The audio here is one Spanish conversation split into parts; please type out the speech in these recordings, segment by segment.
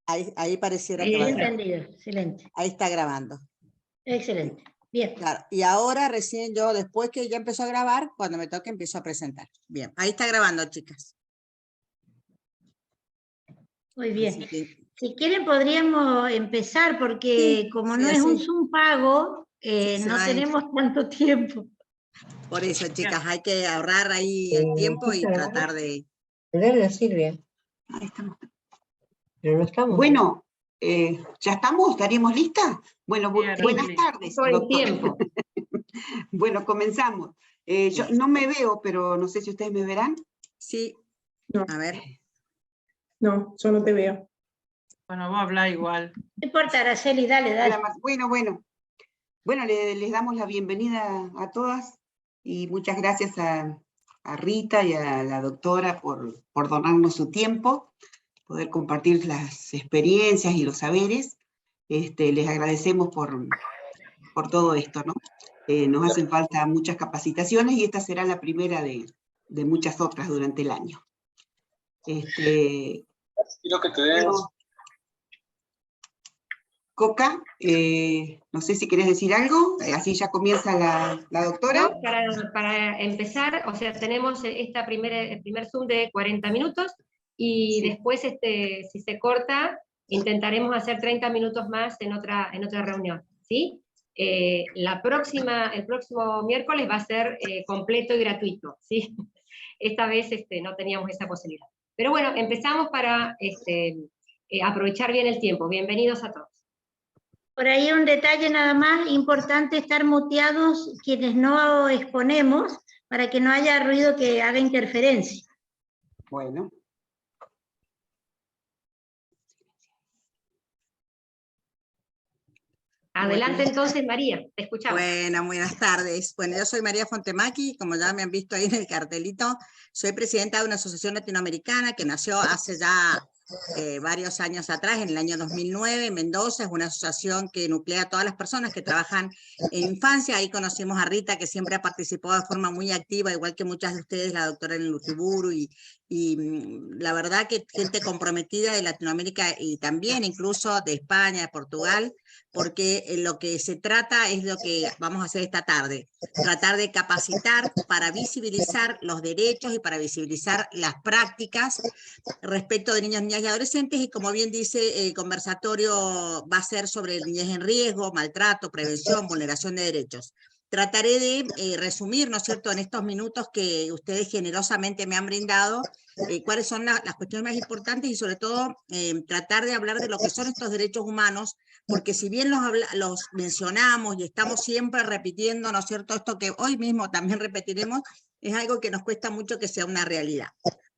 Ahí pareciera que Bien va. entendido, excelente. Ahí está grabando. Excelente. Bien. Claro, y ahora recién yo, después que ya empezó a grabar, cuando me toque empiezo a presentar. Bien, ahí está grabando, chicas. Muy bien. Así que, Si quieren podríamos empezar porque sí, como sí, no es un así. Zoom pago, Sí, se no va a ir. tenemos tanto tiempo. Por eso, chicas, hay que ahorrar ahí el tiempo y tratar de... Dale, Silvia. Ahí estamos. Pero no estamos. Bueno, ¿ya estamos? ¿Estaríamos listas? Bueno, buenas tardes, Todo el doctor. tiempo. Bueno, comenzamos. Yo no me veo, pero no sé si ustedes me verán. Sí, No. a ver. No, yo no te veo. Bueno, vos hablá igual. No importa, Araceli, dale. Bueno, les damos la bienvenida a todas y muchas gracias a Rita y a la doctora por donarnos su tiempo, poder compartir las experiencias y los saberes. Les agradecemos por todo esto, ¿no? Nos hacen falta muchas capacitaciones y esta será la primera de muchas otras durante el año. Quiero que te des... Coca, no sé si querés decir algo, así ya comienza la doctora. No, para empezar, o sea, tenemos el primer Zoom de 40 minutos y Sí. después, si se corta, intentaremos hacer 30 minutos más en otra reunión, ¿sí? El próximo miércoles va a ser completo y gratuito, ¿sí? Esta vez no teníamos esa posibilidad. Pero bueno, empezamos para aprovechar bien el tiempo. Bienvenidos a todos. Por ahí un detalle nada más, importante estar muteados quienes no exponemos para que no haya ruido que haga interferencia. Bueno. Adelante entonces, María, te escuchamos. Bueno, buenas tardes. Bueno, yo soy María Fontemaki, como ya me han visto ahí en el cartelito, soy presidenta de una asociación latinoamericana que nació hace ya varios años atrás, en el año 2009, en Mendoza. Es una asociación que nuclea a todas las personas que trabajan en infancia. Ahí conocimos a Rita, que siempre ha participado de forma muy activa, igual que muchas de ustedes, la doctora en Urtiburu, y la verdad que gente comprometida de Latinoamérica y también incluso de España, de Portugal, porque lo que se trata es lo que vamos a hacer esta tarde, tratar de capacitar para visibilizar los derechos y para visibilizar las prácticas respecto de niños, niñas y adolescentes, y como bien dice, el conversatorio va a ser sobre niñez en riesgo, maltrato, prevención, vulneración de derechos. Trataré de resumir, ¿no es cierto?, en estos minutos que ustedes generosamente me han brindado, cuáles son las cuestiones más importantes y sobre todo tratar de hablar de lo que son estos derechos humanos, porque si bien los mencionamos y estamos siempre repitiendo, ¿no es cierto?, esto que hoy mismo también repetiremos, es algo que nos cuesta mucho que sea una realidad.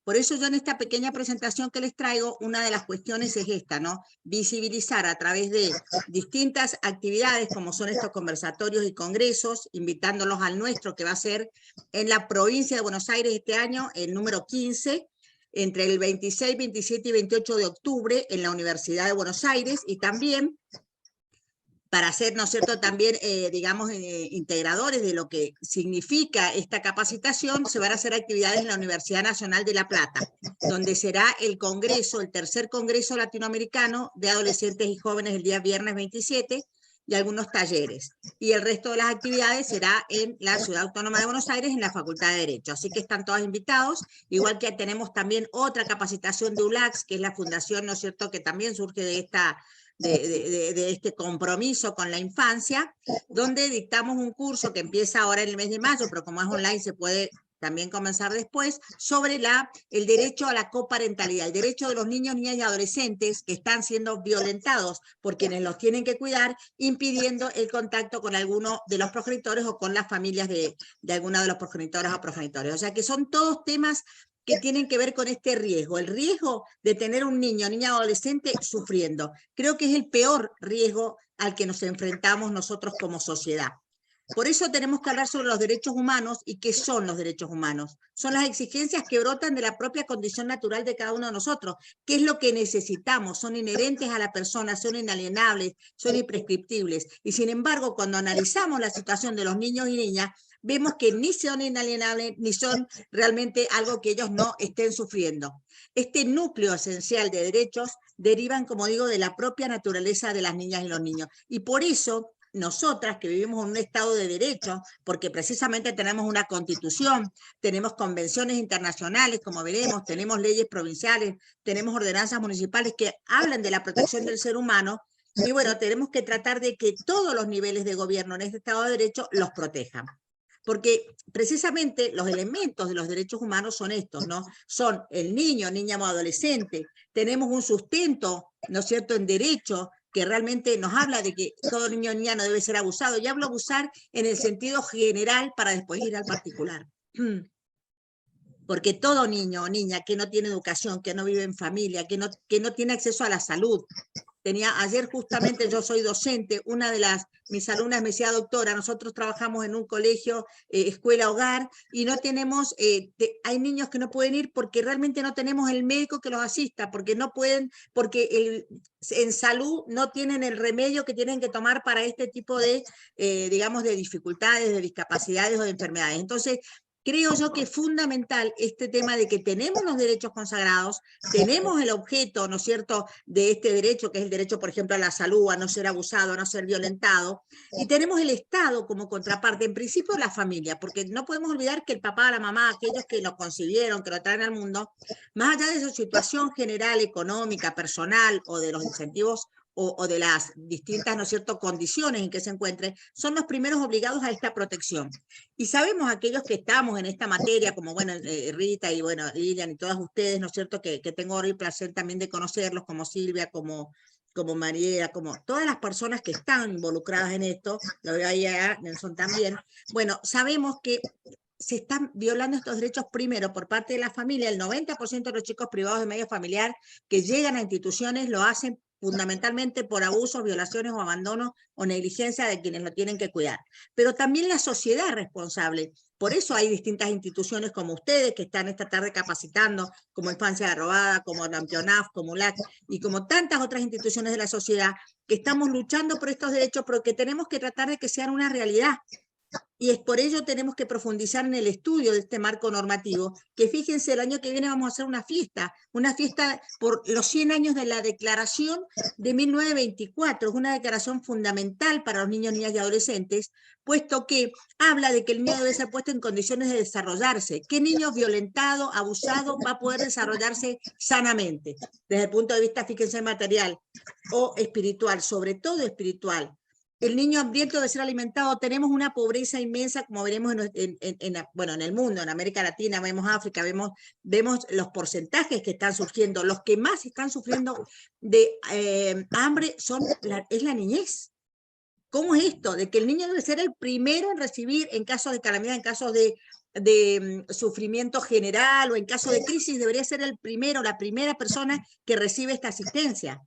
Por eso yo en esta pequeña presentación que les traigo, una de las cuestiones es esta, ¿no? Visibilizar a través de distintas actividades, como son estos conversatorios y congresos, invitándolos al nuestro, que va a ser en la provincia de Buenos Aires este año, el número 15, entre el 26, 27 y 28 de octubre, en la Universidad de Buenos Aires, y también para ser, ¿no es cierto?, también, digamos, integradores de lo que significa esta capacitación, se van a hacer actividades en la Universidad Nacional de La Plata, donde será el congreso, el tercer congreso latinoamericano de adolescentes y jóvenes el día viernes 27, y algunos talleres. Y el resto de las actividades será en la Ciudad Autónoma de Buenos Aires, en la Facultad de Derecho. Así que están todos invitados, igual que tenemos también otra capacitación de ULACS, que es la fundación, ¿no es cierto?, que también surge de esta... de este compromiso con la infancia, donde dictamos un curso que empieza ahora en el mes de mayo, pero como es online se puede también comenzar después, sobre el derecho a la coparentalidad, el derecho de los niños, niñas y adolescentes que están siendo violentados por quienes los tienen que cuidar, impidiendo el contacto con alguno de los progenitores o con las familias de alguno de los progenitores o progenitores. O sea que son todos temas que tienen que ver con este riesgo, el riesgo de tener un niño, niña o adolescente sufriendo. Creo que es el peor riesgo al que nos enfrentamos nosotros como sociedad. Por eso tenemos que hablar sobre los derechos humanos y qué son los derechos humanos. Son las exigencias que brotan de la propia condición natural de cada uno de nosotros. ¿Qué es lo que necesitamos? Son inherentes a la persona, son inalienables, son imprescriptibles. Y sin embargo, cuando analizamos la situación de los niños y niñas, vemos que ni son inalienables, ni son realmente algo que ellos no estén sufriendo. Este núcleo esencial de derechos derivan, como digo, de la propia naturaleza de las niñas y los niños. Y por eso, nosotras que vivimos en un Estado de Derecho, porque precisamente tenemos una Constitución, tenemos convenciones internacionales, como veremos, tenemos leyes provinciales, tenemos ordenanzas municipales que hablan de la protección del ser humano, y bueno, tenemos que tratar de que todos los niveles de gobierno en este Estado de Derecho los protejan. Porque precisamente los elementos de los derechos humanos son estos, ¿no? Son el niño, niña o adolescente, tenemos un sustento, ¿no es cierto?, en derecho, que realmente nos habla de que todo niño o niña no debe ser abusado. Y hablo abusar en el sentido general para después ir al particular. Porque todo niño o niña que no tiene educación, que no vive en familia, que no tiene acceso a la salud. Ayer justamente, yo soy docente, una de mis alumnas me decía, doctora, nosotros trabajamos en un colegio, escuela-hogar, y no tenemos, hay niños que no pueden ir porque realmente no tenemos el médico que los asista, porque no pueden, porque en salud no tienen el remedio que tienen que tomar para este tipo de, digamos, de dificultades, de discapacidades o de enfermedades. Entonces, creo yo que es fundamental este tema de que tenemos los derechos consagrados, tenemos el objeto, ¿no es cierto?, de este derecho, que es el derecho, por ejemplo, a la salud, a no ser abusado, a no ser violentado, y tenemos el Estado como contraparte, en principio la familia, porque no podemos olvidar que el papá, la mamá, aquellos que lo concibieron, que lo traen al mundo, más allá de su situación general, económica, personal, o de los incentivos o de las distintas, ¿no es cierto?, condiciones en que se encuentre, son los primeros obligados a esta protección. Y sabemos aquellos que estamos en esta materia, como, bueno, Rita y, bueno, Lilian y todas ustedes, ¿no es cierto?, que tengo hoy el placer también de conocerlos, como Silvia, como María, como todas las personas que están involucradas en esto, lo veo ahí a Nelson también. Bueno, sabemos que se están violando estos derechos primero por parte de la familia. El 90% de los chicos privados de medio familiar que llegan a instituciones lo hacen fundamentalmente por abusos, violaciones o abandono o negligencia de quienes lo tienen que cuidar. Pero también la sociedad es responsable. Por eso hay distintas instituciones como ustedes que están esta tarde capacitando, como Infancia Robada, como la AMPIONAF, como LAC, y como tantas otras instituciones de la sociedad que estamos luchando por estos derechos, pero que tenemos que tratar de que sean una realidad. Y es por ello tenemos que profundizar en el estudio de este marco normativo, que fíjense, el año que viene vamos a hacer una fiesta por los 100 años de la Declaración de 1924, es una declaración fundamental para los niños, niñas y adolescentes, puesto que habla de que el niño debe ser puesto en condiciones de desarrollarse. ¿Qué niño violentado, abusado va a poder desarrollarse sanamente? Desde el punto de vista, fíjense, material o espiritual, sobre todo espiritual. El niño hambriento debe ser alimentado. Tenemos una pobreza inmensa, como veremos en el mundo, en América Latina, vemos África, vemos los porcentajes que están surgiendo. Los que más están sufriendo de hambre es la niñez. ¿Cómo es esto? De que el niño debe ser el primero en recibir, en casos de calamidad, en casos de sufrimiento general o en caso de crisis, debería ser el primero, la primera persona que recibe esta asistencia.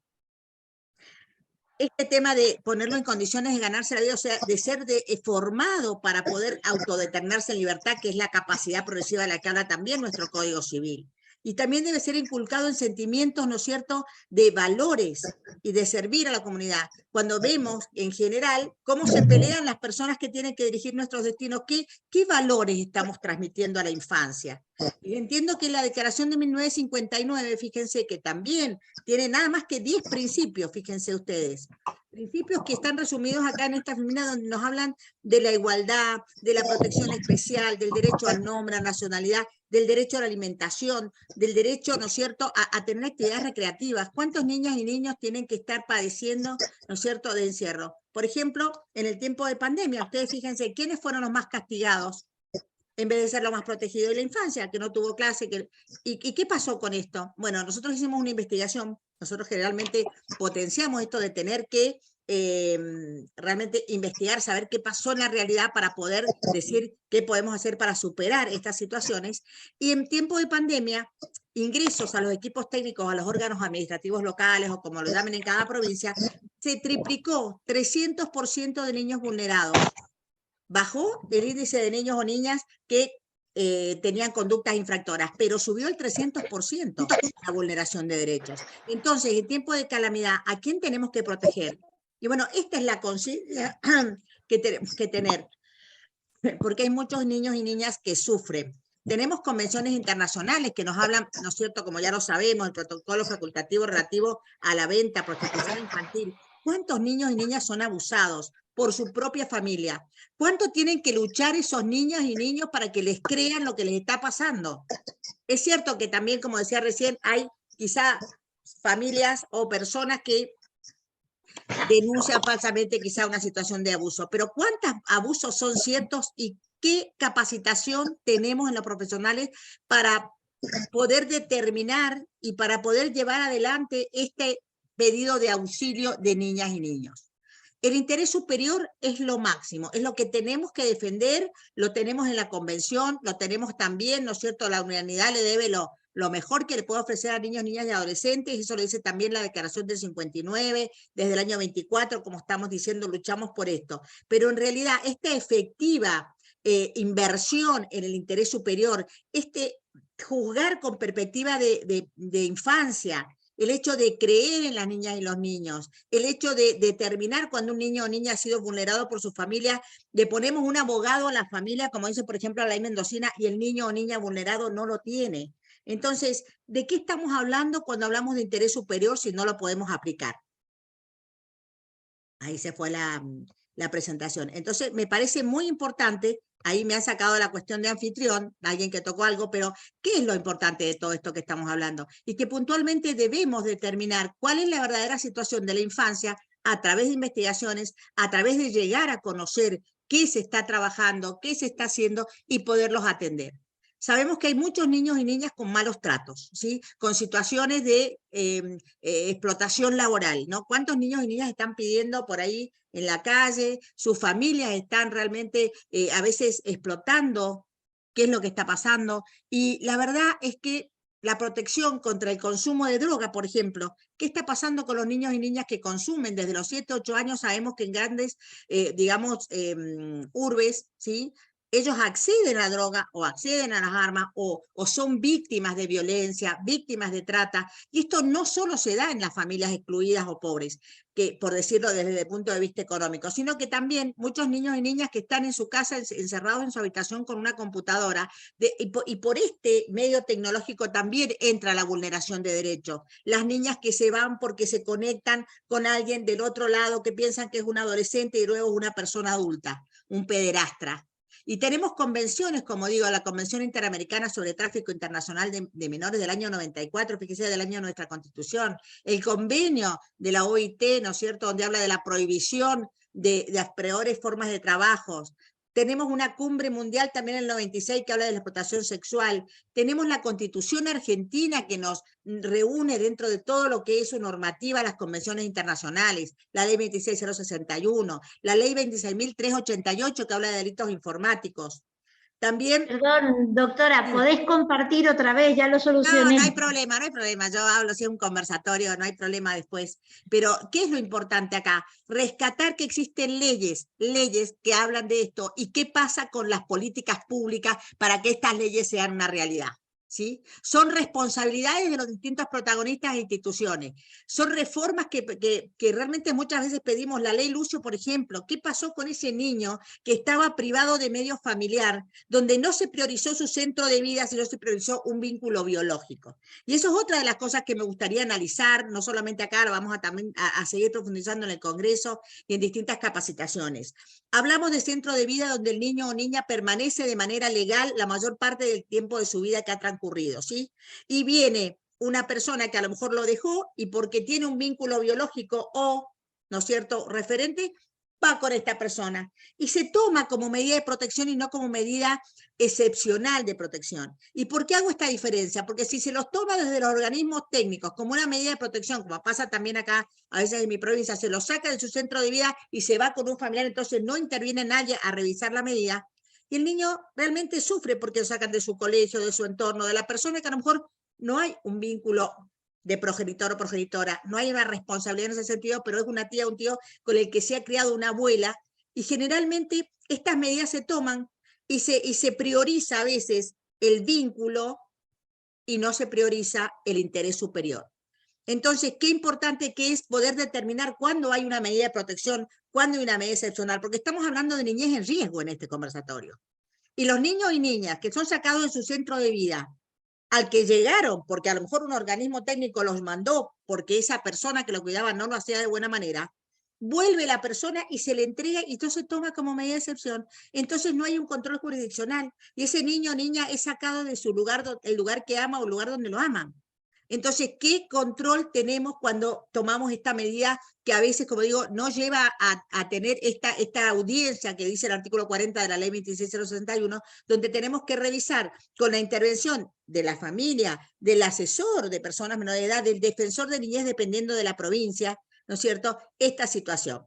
Este tema de ponerlo en condiciones de ganarse la vida, o sea, de ser formado para poder autodeterminarse en libertad, que es la capacidad progresiva de la que habla también nuestro Código Civil. Y también debe ser inculcado en sentimientos, ¿no es cierto?, de valores y de servir a la comunidad. Cuando vemos, en general, cómo se pelean las personas que tienen que dirigir nuestros destinos, ¿qué valores estamos transmitiendo a la infancia? Y entiendo que la Declaración de 1959, fíjense que también tiene nada más que 10 principios, fíjense ustedes. Principios que están resumidos acá en esta femina, donde nos hablan de la igualdad, de la protección especial, del derecho al nombre, a nacionalidad, del derecho a la alimentación, del derecho, ¿no es cierto?, a tener actividades recreativas. ¿Cuántos niñas y niños tienen que estar padeciendo, ¿no es cierto?, de encierro? Por ejemplo, en el tiempo de pandemia, ustedes fíjense, ¿quiénes fueron los más castigados? En vez de ser lo más protegido de la infancia, que no tuvo clase. ¿Y qué pasó con esto? Bueno, nosotros hicimos una investigación, nosotros generalmente potenciamos esto de tener que realmente investigar, saber qué pasó en la realidad para poder decir qué podemos hacer para superar estas situaciones. Y en tiempo de pandemia, ingresos a los equipos técnicos, a los órganos administrativos locales o como lo llamen en cada provincia, se triplicó 300% de niños vulnerados. Bajó el índice de niños o niñas que tenían conductas infractoras, pero subió el 300% la vulneración de derechos. Entonces, en tiempo de calamidad, ¿a quién tenemos que proteger? Y bueno, esta es la conciencia que tenemos que tener, porque hay muchos niños y niñas que sufren. Tenemos convenciones internacionales que nos hablan, ¿no es cierto?, como ya lo sabemos, el protocolo facultativo relativo a la venta, prostitución infantil. ¿Cuántos niños y niñas son abusados por su propia familia? ¿Cuánto tienen que luchar esos niñas y niños para que les crean lo que les está pasando? Es cierto que también, como decía recién, hay quizá familias o personas que denuncian falsamente quizá una situación de abuso, pero ¿cuántos abusos son ciertos y qué capacitación tenemos en los profesionales para poder determinar y para poder llevar adelante este pedido de auxilio de niñas y niños? El interés superior es lo máximo, es lo que tenemos que defender, lo tenemos en la convención, lo tenemos también, ¿no es cierto? La humanidad le debe lo mejor que le puede ofrecer a niños, niñas y adolescentes, y eso lo dice también la Declaración del 59, desde el año 24, como estamos diciendo, luchamos por esto. Pero en realidad esta efectiva inversión en el interés superior, juzgar con perspectiva de infancia, el hecho de creer en las niñas y los niños, el hecho de determinar cuando un niño o niña ha sido vulnerado por su familia, le ponemos un abogado a la familia, como dice por ejemplo la ley mendocina, y el niño o niña vulnerado no lo tiene. Entonces, ¿de qué estamos hablando cuando hablamos de interés superior si no lo podemos aplicar? Ahí se fue la presentación. Entonces, me parece muy importante, ahí me han sacado la cuestión de anfitrión, alguien que tocó algo, pero ¿qué es lo importante de todo esto que estamos hablando? Y que puntualmente debemos determinar cuál es la verdadera situación de la infancia a través de investigaciones, a través de llegar a conocer qué se está trabajando, qué se está haciendo y poderlos atender. Sabemos que hay muchos niños y niñas con malos tratos, ¿sí? Con situaciones de explotación laboral, ¿no? ¿Cuántos niños y niñas están pidiendo por ahí en la calle? Sus familias están realmente a veces explotando qué es lo que está pasando. Y la verdad es que la protección contra el consumo de droga, por ejemplo, ¿qué está pasando con los niños y niñas que consumen? Desde los 7, 8 años sabemos que en grandes, urbes, ¿sí?, ellos acceden a la droga o acceden a las armas o son víctimas de violencia, víctimas de trata. Y esto no solo se da en las familias excluidas o pobres, que, por decirlo desde el punto de vista económico, sino que también muchos niños y niñas que están en su casa encerrados en su habitación con una computadora, y por este medio tecnológico también entra la vulneración de derechos. Las niñas que se van porque se conectan con alguien del otro lado que piensan que es un adolescente y luego es una persona adulta, un pederastra. Y tenemos convenciones, como digo, la Convención Interamericana sobre Tráfico Internacional de Menores del año 94, fíjese, del año de nuestra Constitución, el convenio de la OIT, ¿no es cierto?, donde habla de la prohibición de las peores formas de trabajos. Tenemos una cumbre mundial también en el 96 que habla de la explotación sexual. Tenemos la Constitución Argentina que nos reúne dentro de todo lo que es su normativa las convenciones internacionales, la ley 26061, la ley 26.388 que habla de delitos informáticos. También... Perdón, doctora, ¿podés compartir otra vez? Ya lo solucioné. No hay problema, no hay problema. Yo hablo, si es un conversatorio, no hay problema después. Pero, ¿qué es lo importante acá? Rescatar que existen leyes que hablan de esto y qué pasa con las políticas públicas para que estas leyes sean una realidad. ¿Sí? Son responsabilidades de los distintos protagonistas e instituciones. Son reformas que realmente muchas veces pedimos. La ley Lucio, por ejemplo, ¿qué pasó con ese niño que estaba privado de medio familiar, donde no se priorizó su centro de vida, sino se priorizó un vínculo biológico? Y eso es otra de las cosas que me gustaría analizar, no solamente acá, lo vamos también a seguir profundizando en el Congreso y en distintas capacitaciones. Hablamos de centro de vida donde el niño o niña permanece de manera legal la mayor parte del tiempo de su vida que ha transcurrido, ¿sí? Y viene una persona que a lo mejor lo dejó y porque tiene un vínculo biológico o, ¿no es cierto?, referente, va con esta persona y se toma como medida de protección y no como medida excepcional de protección. ¿Y por qué hago esta diferencia? Porque si se los toma desde los organismos técnicos como una medida de protección, como pasa también acá a veces en mi provincia, se lo saca de su centro de vida y se va con un familiar, entonces no interviene nadie a revisar la medida, y el niño realmente sufre porque lo sacan de su colegio, de su entorno, de la persona que a lo mejor no hay un vínculo de progenitor o progenitora, no hay una responsabilidad en ese sentido, pero es una tía o un tío con el que se ha criado una abuela Y generalmente estas medidas se toman y se prioriza a veces el vínculo y no se prioriza el interés superior. Entonces, qué importante que es poder determinar cuándo hay una medida de protección, cuándo hay una medida excepcional, porque estamos hablando de niñez en riesgo en este conversatorio. Y los niños y niñas que son sacados de su centro de vida, al que llegaron, porque a lo mejor un organismo técnico los mandó, porque esa persona que lo cuidaba no lo hacía de buena manera, vuelve la persona y se le entrega y entonces toma como medida de excepción. Entonces no hay un control jurisdiccional y ese niño o niña es sacado de su lugar, el lugar que ama o el lugar donde lo aman. Entonces, ¿qué control tenemos cuando tomamos esta medida que a veces, como digo, no lleva a tener esta audiencia que dice el artículo 40 de la ley 26061, donde tenemos que revisar con la intervención de la familia, del asesor de personas menores de edad, del defensor de niñez, dependiendo de la provincia, ¿no es cierto?, esta situación.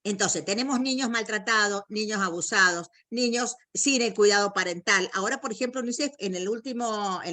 Entonces, tenemos niños maltratados, niños abusados, niños sin el cuidado parental. Ahora, por ejemplo, UNICEF, en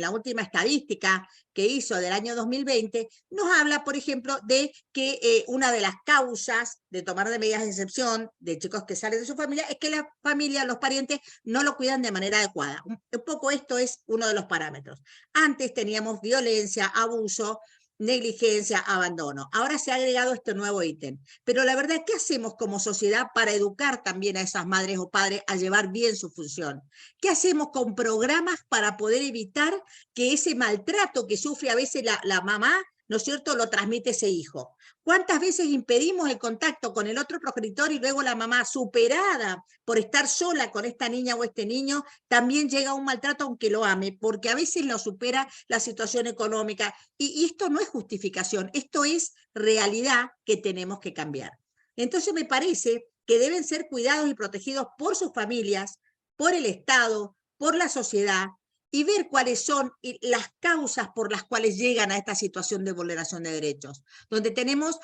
la última estadística que hizo del año 2020, nos habla, por ejemplo, de que una de las causas de tomar de medidas de excepción de chicos que salen de su familia es que la familia, los parientes, no lo cuidan de manera adecuada. Un poco esto es uno de los parámetros. Antes teníamos violencia, abuso, negligencia, abandono. Ahora se ha agregado este nuevo ítem. Pero la verdad, ¿qué hacemos como sociedad para educar también a esas madres o padres a llevar bien su función? ¿Qué hacemos con programas para poder evitar que ese maltrato que sufre a veces la mamá, ¿no es cierto?, lo transmite ese hijo? ¿Cuántas veces impedimos el contacto con el otro progenitor y luego la mamá, superada por estar sola con esta niña o este niño, también llega a un maltrato aunque lo ame, porque a veces lo supera la situación económica? Y esto no es justificación, esto es realidad que tenemos que cambiar. Entonces me parece que deben ser cuidados y protegidos por sus familias, por el Estado, por la sociedad, y ver cuáles son las causas por las cuales llegan a esta situación de vulneración de derechos, donde tenemos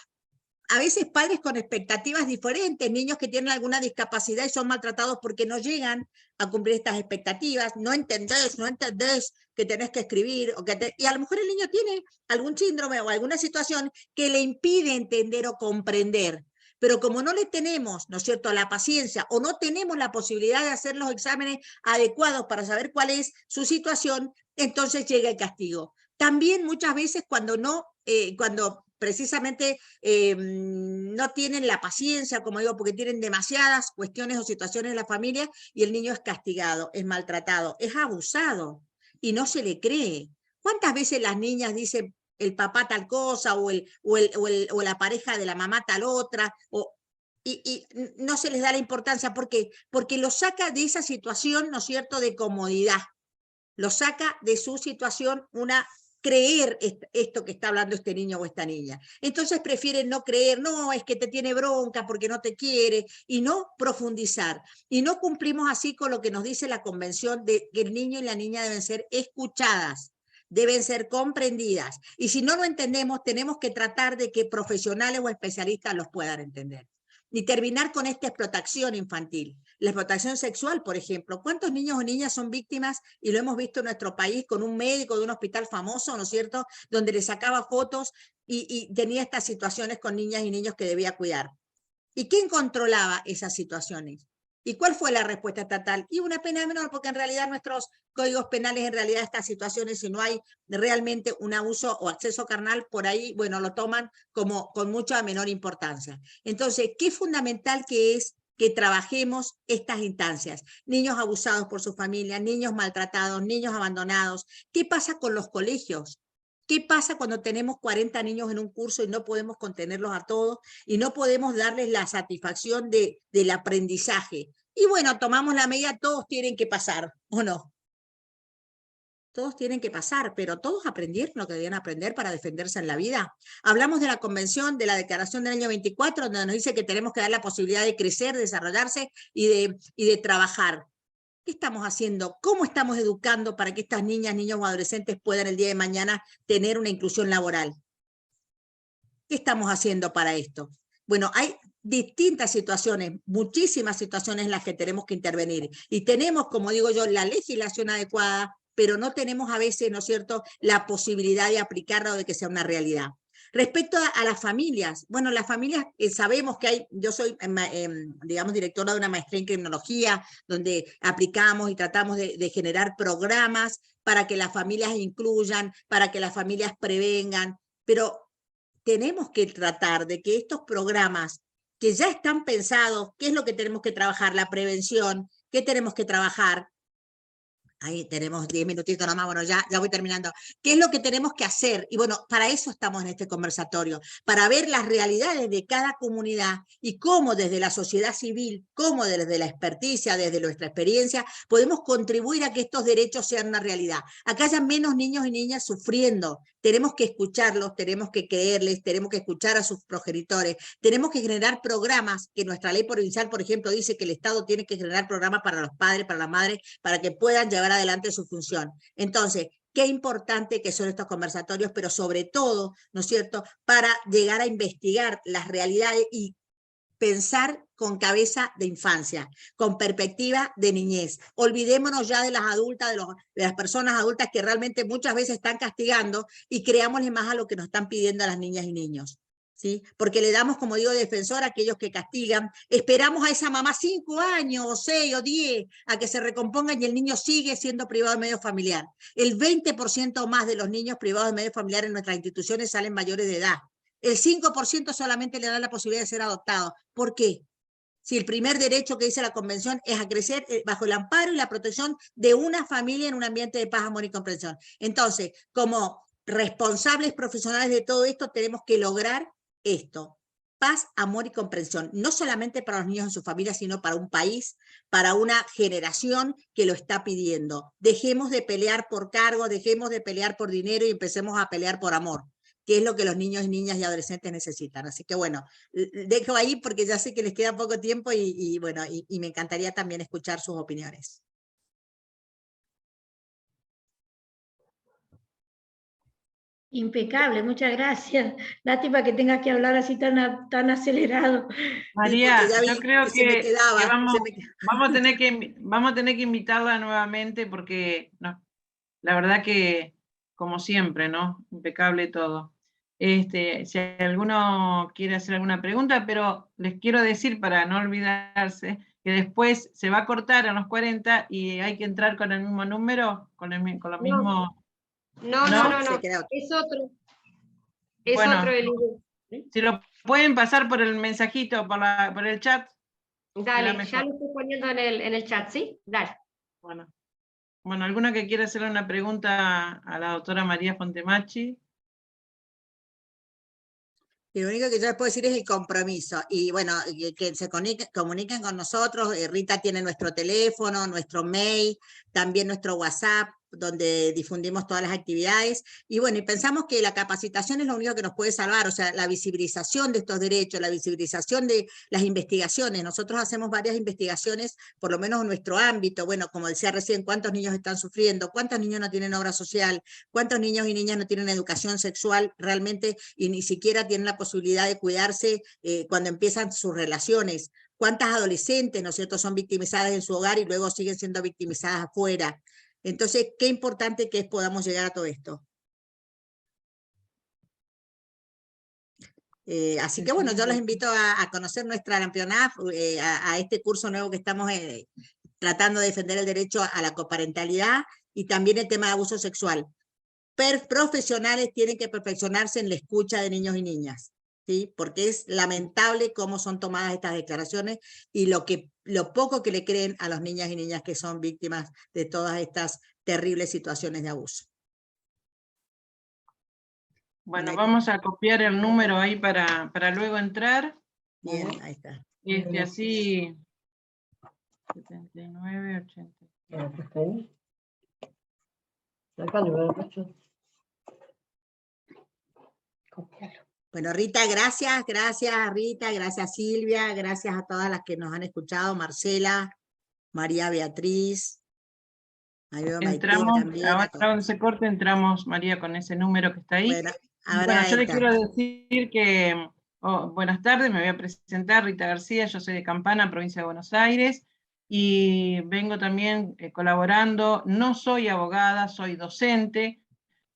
a veces padres con expectativas diferentes, niños que tienen alguna discapacidad y son maltratados porque no llegan a cumplir estas expectativas, no entendés que tenés que escribir, y a lo mejor el niño tiene algún síndrome o alguna situación que le impide entender o comprender. Pero como no le tenemos, ¿no es cierto?, la paciencia o no tenemos la posibilidad de hacer los exámenes adecuados para saber cuál es su situación, entonces llega el castigo. También muchas veces cuando precisamente no tienen la paciencia, como digo, porque tienen demasiadas cuestiones o situaciones en la familia y el niño es castigado, es maltratado, es abusado y no se le cree. ¿Cuántas veces las niñas dicen el papá tal cosa o la pareja de la mamá tal otra? Y no se les da la importancia. ¿Por qué? Porque lo saca de esa situación, ¿no es cierto?, de comodidad. Lo saca de su situación creer esto que está hablando este niño o esta niña. Entonces prefieren no creer, no, es que te tiene bronca porque no te quiere, y no profundizar. Y no cumplimos así con lo que nos dice la Convención de que el niño y la niña deben ser escuchadas, deben ser comprendidas. Y si no lo entendemos, tenemos que tratar de que profesionales o especialistas los puedan entender. Y terminar con esta explotación infantil. La explotación sexual, por ejemplo. ¿Cuántos niños o niñas son víctimas? Y lo hemos visto en nuestro país con un médico de un hospital famoso, ¿no es cierto?, donde le sacaba fotos y tenía estas situaciones con niñas y niños que debía cuidar. ¿Y quién controlaba esas situaciones? ¿Y cuál fue la respuesta estatal? Y una pena menor, porque en realidad nuestros códigos penales, en realidad estas situaciones, si no hay realmente un abuso o acceso carnal, por ahí, bueno, lo toman como con mucha menor importancia. Entonces, qué fundamental que es que trabajemos estas instancias. Niños abusados por su familia, niños maltratados, niños abandonados. ¿Qué pasa con los colegios? ¿Qué pasa cuando tenemos 40 niños en un curso y no podemos contenerlos a todos y no podemos darles la satisfacción del aprendizaje? Y bueno, tomamos la medida, todos tienen que pasar, ¿o no? Todos tienen que pasar, pero todos aprendieron lo que debían aprender para defenderse en la vida. Hablamos de la Convención, de la Declaración del año 24, donde nos dice que tenemos que dar la posibilidad de crecer, desarrollarse y de trabajar. ¿Qué estamos haciendo? ¿Cómo estamos educando para que estas niñas, niños o adolescentes puedan el día de mañana tener una inclusión laboral? ¿Qué estamos haciendo para esto? Bueno, hay distintas situaciones, muchísimas situaciones en las que tenemos que intervenir. Y tenemos, como digo yo, la legislación adecuada, pero no tenemos a veces, ¿no es cierto?, la posibilidad de aplicarla o de que sea una realidad. Respecto a las familias, bueno, las familias sabemos que hay, yo soy, digamos, directora de una maestría en criminología, donde aplicamos y tratamos de generar programas para que las familias incluyan, para que las familias prevengan, pero tenemos que tratar de que estos programas que ya están pensados, ¿qué es lo que tenemos que trabajar? La prevención, ¿qué tenemos que trabajar? Ahí tenemos 10 minutitos nomás, bueno, ya voy terminando. ¿Qué es lo que tenemos que hacer? Y bueno, para eso estamos en este conversatorio, para ver las realidades de cada comunidad y cómo desde la sociedad civil, cómo desde la experticia, desde nuestra experiencia, podemos contribuir a que estos derechos sean una realidad. Acá haya menos niños y niñas sufriendo. Tenemos que escucharlos, tenemos que creerles, tenemos que escuchar a sus progenitores, tenemos que generar programas, que nuestra ley provincial, por ejemplo, dice que el Estado tiene que generar programas para los padres, para las madres, para que puedan llevar adelante su función. Entonces, qué importante que son estos conversatorios, pero sobre todo, ¿no es cierto?, para llegar a investigar las realidades y pensar con cabeza de infancia, con perspectiva de niñez. Olvidémonos ya de las adultas, de las personas adultas que realmente muchas veces están castigando y creámosle más a lo que nos están pidiendo a las niñas y niños. ¿Sí? Porque le damos, como digo, defensor a aquellos que castigan, esperamos a esa mamá 5 años, o 6 o 10, a que se recompongan y el niño sigue siendo privado de medio familiar. El 20% más de los niños privados de medio familiar en nuestras instituciones salen mayores de edad. El 5% solamente le da la posibilidad de ser adoptado. ¿Por qué? Si el primer derecho que dice la Convención es a crecer bajo el amparo y la protección de una familia en un ambiente de paz, amor y comprensión. Entonces, como responsables profesionales de todo esto, tenemos que lograr esto: paz, amor y comprensión, no solamente para los niños en su familia, sino para un país, para una generación que lo está pidiendo. Dejemos de pelear por cargos, dejemos de pelear por dinero y empecemos a pelear por amor, que es lo que los niños, niñas y adolescentes necesitan. Así que bueno, dejo ahí porque ya sé que les queda poco tiempo y bueno, y me encantaría también escuchar sus opiniones. Impecable, muchas gracias. Lástima que tengas que hablar así tan acelerado. María, ya vi yo creo que se me quedaba, vamos a tener que invitarla nuevamente porque no, la verdad que, como siempre, ¿no? Impecable todo. Si alguno quiere hacer alguna pregunta, pero les quiero decir, para no olvidarse, que después se va a cortar a los 40 y hay que entrar con el mismo número, con lo mismo... No, es otro. Es bueno, otro el... si lo pueden pasar por el mensajito, por el chat. Dale, ya lo estoy poniendo en el chat, ¿sí? Dale. Bueno, ¿alguna que quiera hacerle una pregunta a la doctora María Fontemachi? Y lo único que yo les puedo decir es el compromiso. Y bueno, que se comuniquen con nosotros. Rita tiene nuestro teléfono, nuestro mail, también nuestro WhatsApp, donde difundimos todas las actividades. Y bueno, y pensamos que la capacitación es lo único que nos puede salvar, o sea, la visibilización de estos derechos, la visibilización de las investigaciones. Nosotros hacemos varias investigaciones, por lo menos en nuestro ámbito. Bueno, como decía recién, ¿cuántos niños están sufriendo? ¿Cuántos niños no tienen obra social? ¿Cuántos niños y niñas no tienen educación sexual realmente y ni siquiera tienen la posibilidad de cuidarse cuando empiezan sus relaciones? ¿Cuántas adolescentes, ¿no es cierto?, son victimizadas en su hogar y luego siguen siendo victimizadas afuera? Entonces, qué importante que es podamos llegar a todo esto. Así que bueno, yo los invito a conocer nuestra Lampionaf, a este curso nuevo que estamos tratando de defender el derecho a la coparentalidad y también el tema de abuso sexual. Profesionales tienen que perfeccionarse en la escucha de niños y niñas, ¿sí? Porque es lamentable cómo son tomadas estas declaraciones y lo poco que le creen a las niñas y niñas que son víctimas de todas estas terribles situaciones de abuso. Bueno, vamos a copiar el número ahí para luego entrar. Bien, ahí está. Así, 79, 80. Bueno, Rita, gracias Rita, gracias Silvia, gracias a todas las que nos han escuchado, Marcela, María Beatriz, Entramos, también, ahora cuando se corte entramos, María, con ese número que está ahí. Bueno, yo le quiero decir que, buenas tardes, me voy a presentar, Rita García, yo soy de Campana, provincia de Buenos Aires, y vengo también colaborando, no soy abogada, soy docente,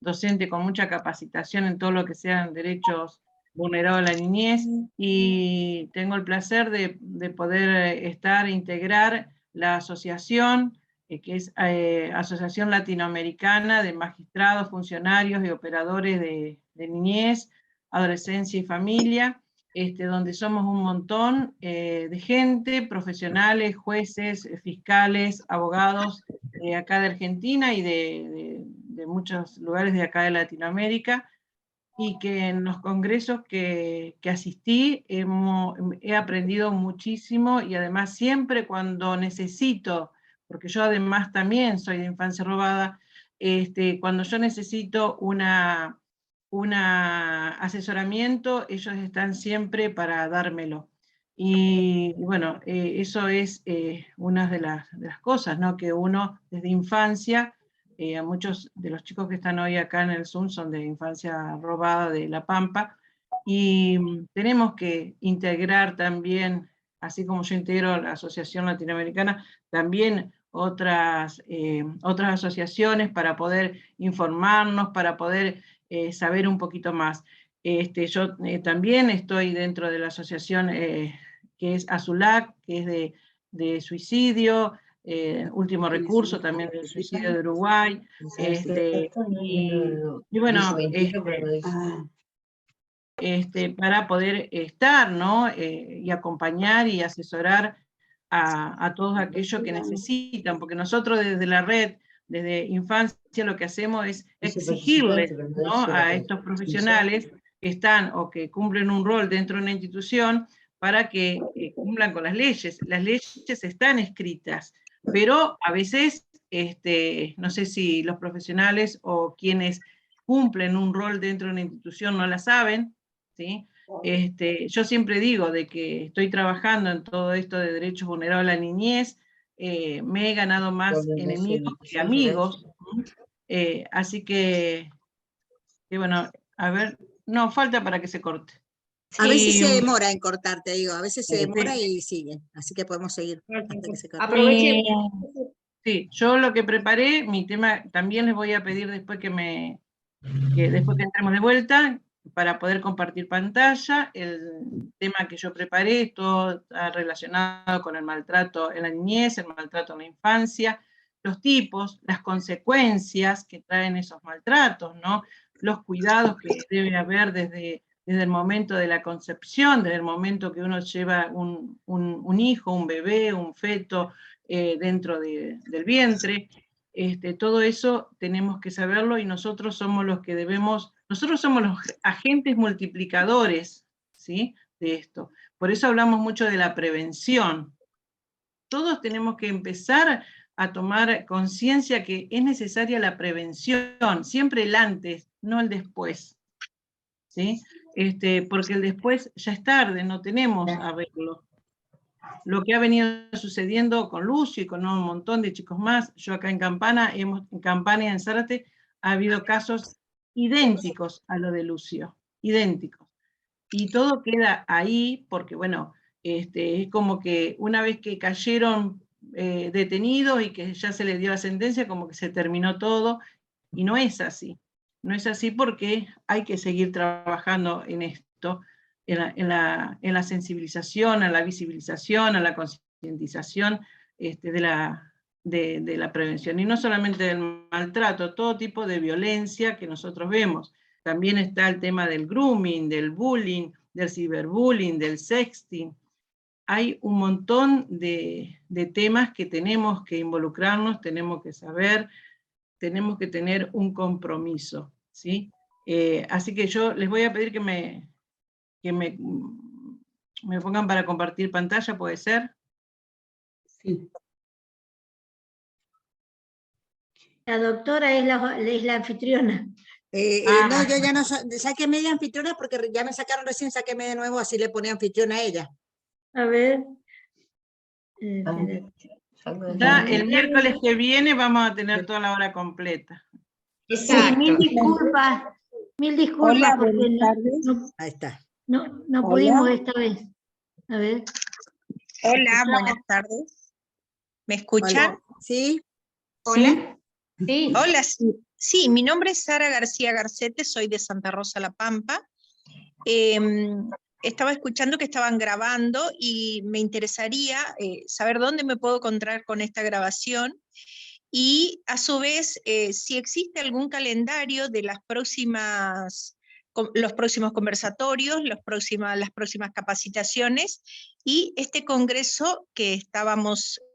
docente con mucha capacitación en todo lo que sean derechos vulnerados a la niñez, y tengo el placer de poder integrar la asociación, que es Asociación Latinoamericana de Magistrados, Funcionarios y Operadores de Niñez, Adolescencia y Familia, donde somos un montón de gente, profesionales, jueces, fiscales, abogados de acá de Argentina y de muchos lugares de acá de Latinoamérica, y que en los congresos que asistí he aprendido muchísimo, y además siempre cuando necesito, porque yo además también soy de infancia robada, cuando yo necesito un asesoramiento, ellos están siempre para dármelo. Y bueno, eso es una de las cosas, ¿no? Que uno desde infancia, a muchos de los chicos que están hoy acá en el Zoom son de infancia robada de La Pampa, y tenemos que integrar también, así como yo integro la Asociación Latinoamericana, también otras asociaciones para poder informarnos, para poder saber un poquito más. Yo también estoy dentro de la asociación que es ASULAC, que es de suicidio, último recurso también del suicidio de Uruguay, y bueno, para poder estar, ¿no? Y acompañar y asesorar a todos aquellos que necesitan, porque nosotros desde la red, desde infancia, lo que hacemos es exigirles, ¿no? A estos profesionales que están o que cumplen un rol dentro de una institución para que cumplan con las leyes. Las leyes están escritas, pero a veces, no sé si los profesionales o quienes cumplen un rol dentro de una institución no la saben, ¿sí? Yo siempre digo de que estoy trabajando en todo esto de derechos vulnerados a la niñez, me he ganado más enemigos que amigos, así que bueno, a ver, no, falta para que se corte. A veces se demora en cortar, te digo, a veces se demora Sí. y sigue, así que podemos seguir hasta que se corte. Aprovechen. Sí, yo lo que preparé, mi tema, también les voy a pedir después que después que entremos de vuelta, para poder compartir pantalla. El tema que yo preparé, todo está relacionado con el maltrato en la niñez, el maltrato en la infancia, los tipos, las consecuencias que traen esos maltratos, ¿no? Los cuidados que debe haber desde el momento de la concepción, desde el momento que uno lleva un hijo, un bebé, un feto dentro del vientre. Todo eso tenemos que saberlo, y nosotros somos los que nosotros somos los agentes multiplicadores, ¿sí? De esto. Por eso hablamos mucho de la prevención. Todos tenemos que empezar a tomar conciencia que es necesaria la prevención, siempre el antes, no el después, ¿sí? Porque el después ya es tarde, no tenemos arreglo. Lo que ha venido sucediendo con Lucio y con un montón de chicos más, yo acá en Campana y en Zárate, ha habido casos idénticos a lo de Lucio, idénticos. Y todo queda ahí porque, bueno, es como que una vez que cayeron detenidos y que ya se les dio la sentencia, como que se terminó todo, y no es así. No es así porque hay que seguir trabajando en esto, en la sensibilización, en la visibilización, en la concientización de la prevención. Y no solamente del maltrato, todo tipo de violencia que nosotros vemos. También está el tema del grooming, del bullying, del ciberbullying, del sexting. Hay un montón de temas que tenemos que involucrarnos, tenemos que saber, tenemos que tener un compromiso, ¿sí? Así que yo les voy a pedir que me pongan para compartir pantalla, ¿puede ser? Sí. La doctora es la anfitriona. No, yo ya no saqué media anfitriona porque ya me sacaron recién, saquéme de nuevo, así le ponía anfitriona a ella. A ver. Ya el miércoles que viene vamos a tener toda la hora completa. Exacto. Sí, mil disculpas. Hola, porque buenas tardes. Ahí está. No pudimos esta vez. A ver. Hola, buenas tardes. ¿Me escuchan? Hola. ¿Sí? Hola. Sí, Hola, sí, mi nombre es Sara García Garcete, soy de Santa Rosa La Pampa. Estaba escuchando que estaban grabando y me interesaría saber dónde me puedo encontrar con esta grabación y a su vez si existe algún calendario de los próximos conversatorios, las próximas capacitaciones y este congreso que estábamos